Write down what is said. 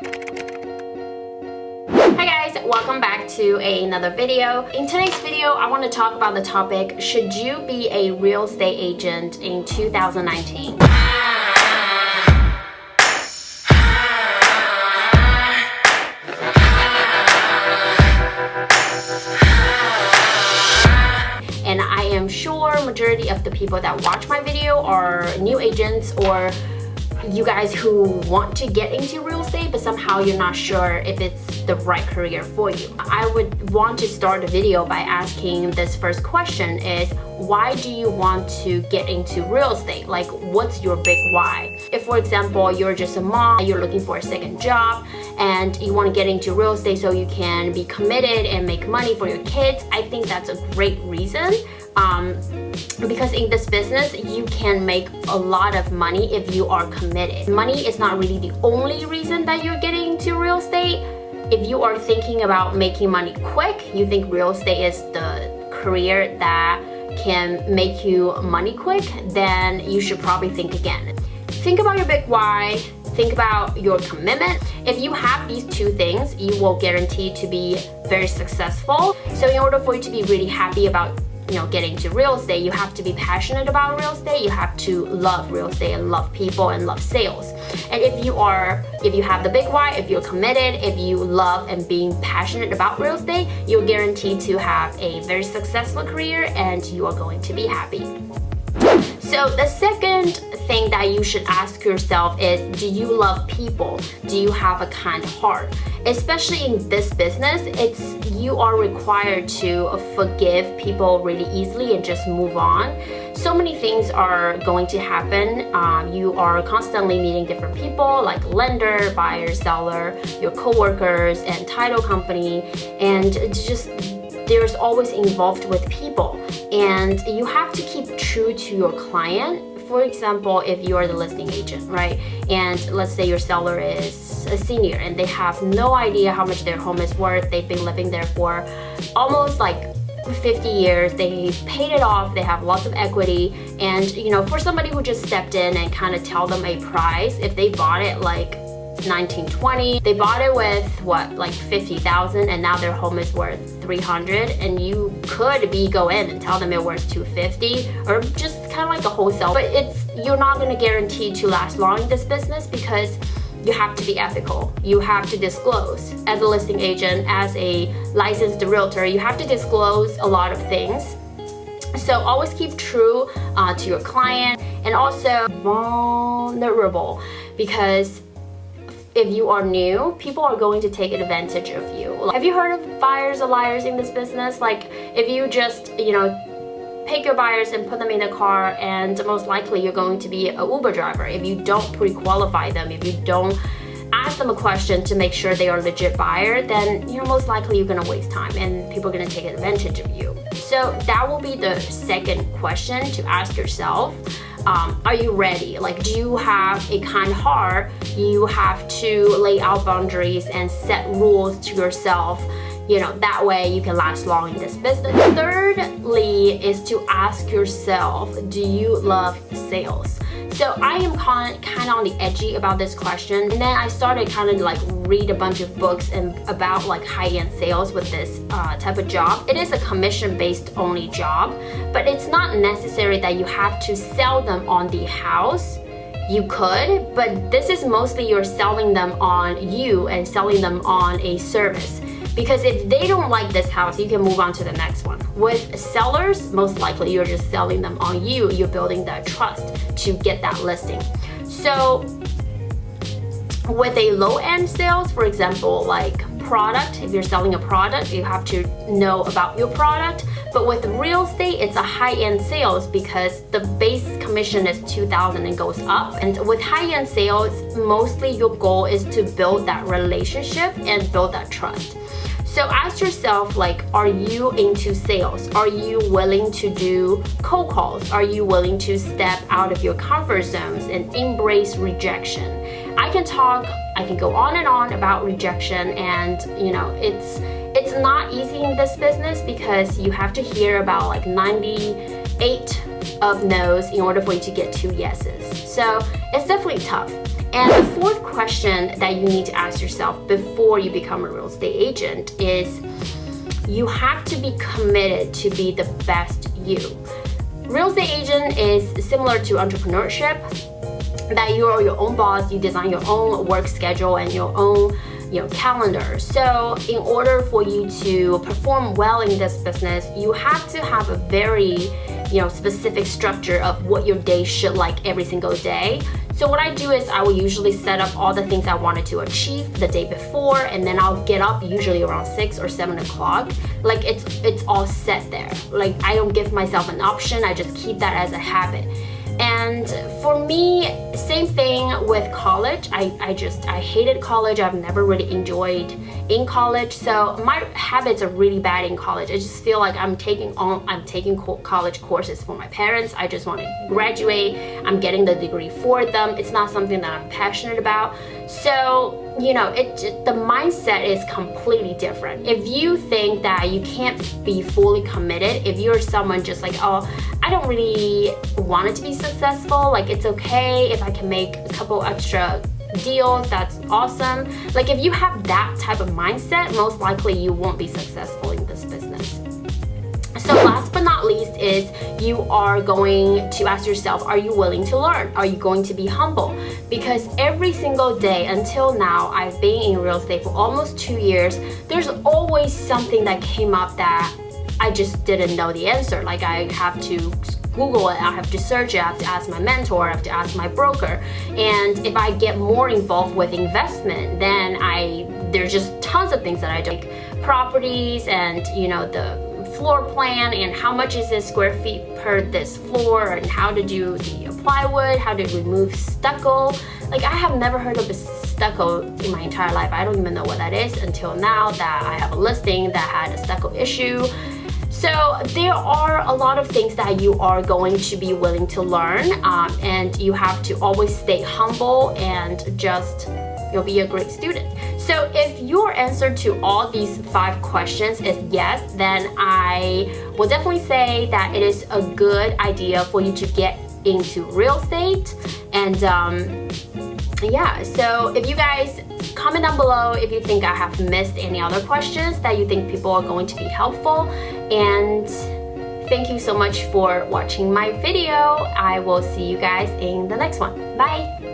Hi guys, welcome back to another video. In today's video, I want to talk about the topic, should you be a real estate agent in 2019? And I am sure majority of the people that watch my video are new agents or you guys who want to get into real estate but somehow you're not sure if it's the right career for you. I would want to start the video by asking this first question is, why do you want to get into real estate? Like, what's your big why? If, for example, you're just a mom, you're looking for a second job and you want to get into real estate so you can be committed and make money for your kids, I think that's a great reason. Because in this business, you can make a lot of money if you are committed. Money is not really the only reason that you're getting into real estate. If you are thinking about making money quick, you think real estate is the career that can make you money quick, then you should probably think again. Think about your big why, think about your commitment. If you have these two things, you will guarantee to be very successful. So in order for you to be really happy about getting into real estate, you have to be passionate about real estate, you have to love real estate and love people and love sales. And if you have the big why, if you're committed, if you love and being passionate about real estate, you're guaranteed to have a very successful career and you are going to be happy. So the second thing that you should ask yourself is, do you love people? Do you have a kind heart? Especially in this business, you are required to forgive people really easily and just move on. So many things are going to happen. You are constantly meeting different people like lender, buyer, seller, your coworkers, and title company, and there's always involved with people, and you have to keep true to your client. For example, if you are the listing agent, right? And let's say your seller is a senior and they have no idea how much their home is worth. They've been living there for almost like 50 years. They paid it off. They have lots of equity. And for somebody who just stepped in and kind of tell them a price, if they bought it like 1920, they bought it with like 50,000 and now their home is worth 300, and you could go in and tell them it worth 250 or just kind of like a wholesale, but you're not going to guarantee to last long in this business because you have to be ethical. You have to disclose. As a listing agent, as a licensed realtor, you have to disclose a lot of things. So always keep true to your client, and also vulnerable, because if you are new, people are going to take advantage of you. Have you heard of buyers are liars in this business? Like, if you just, pick your buyers and put them in a car, and most likely you're going to be an Uber driver. If you don't pre-qualify them, if you don't ask them a question to make sure they are a legit buyer, then most likely you're gonna waste time and people are gonna take advantage of you. So that will be the second question to ask yourself. Are you ready? Like, do you have a kind heart? You have to lay out boundaries and set rules to yourself. That way you can last long in this business. Thirdly is to ask yourself, do you love sales? So I am kind of on the edgy about this question, and then I started kind of like read a bunch of books about like high-end sales with this type of job. It is a commission-based only job, but it's not necessary that you have to sell them on the house. You could, but this is mostly you're selling them on you and selling them on a service. Because if they don't like this house, you can move on to the next one. With sellers, most likely you're just selling them on you. You're building that trust to get that listing. So with a low-end sales, for example, like product, if you're selling a product, you have to know about your product. But with real estate, it's a high-end sales because the base commission is $2,000 and goes up. And with high-end sales, mostly your goal is to build that relationship and build that trust. So ask yourself, like, are you into sales? Are you willing to do cold calls? Are you willing to step out of your comfort zones and embrace rejection? I can go on and on about rejection, and it's not easy in this business because you have to hear about like 98 of no's in order for you to get 2 yeses. So it's definitely tough. And the fourth question that you need to ask yourself before you become a real estate agent is you have to be committed to be the best you. Real estate agent is similar to entrepreneurship, that you are your own boss, you design your own work schedule and your own calendar. So in order for you to perform well in this business, you have to have a very specific structure of what your day should like every single day. So what I do is I will usually set up all the things I wanted to achieve the day before, and then I'll get up usually around 6 or 7 o'clock. Like it's all set there. Like I don't give myself an option, I just keep that as a habit. And for me, same thing with college. I hated college. I've never really enjoyed in college. So my habits are really bad in college. I just feel like I'm taking college courses for my parents. I just want to graduate. I'm getting the degree for them. It's not something that I'm passionate about. So the mindset is completely different. If you think that you can't be fully committed, if you're someone just like, oh, I don't really want it to be successful, like it's okay if I can make a couple extra deals, that's awesome. Like if you have that type of mindset, most likely you won't be successful in this business. So last but not least is you are going to ask yourself, are you willing to learn? Are you going to be humble? Because every single day until now, I've been in real estate for almost 2 years, there's always something that came up that I just didn't know the answer. Like I have to Google it, I have to search it, I have to ask my mentor, I have to ask my broker. And if I get more involved with investment, then there's just tons of things that I do, like properties and the floor plan and how much is this square feet per this floor, and how to do the plywood, how to remove stucco. Like I have never heard of a stucco in my entire life. I don't even know what that is until now that I have a listing that had a stucco issue. So there are a lot of things that you are going to be willing to learn, and you have to always stay humble and just be a great student. So if your answer to all these 5 questions is yes, then I will definitely say that it is a good idea for you to get into real estate. And yeah, so if you guys comment down below if you think I have missed any other questions that you think people are going to be helpful. And thank you so much for watching my video. I will see you guys in the next one. Bye!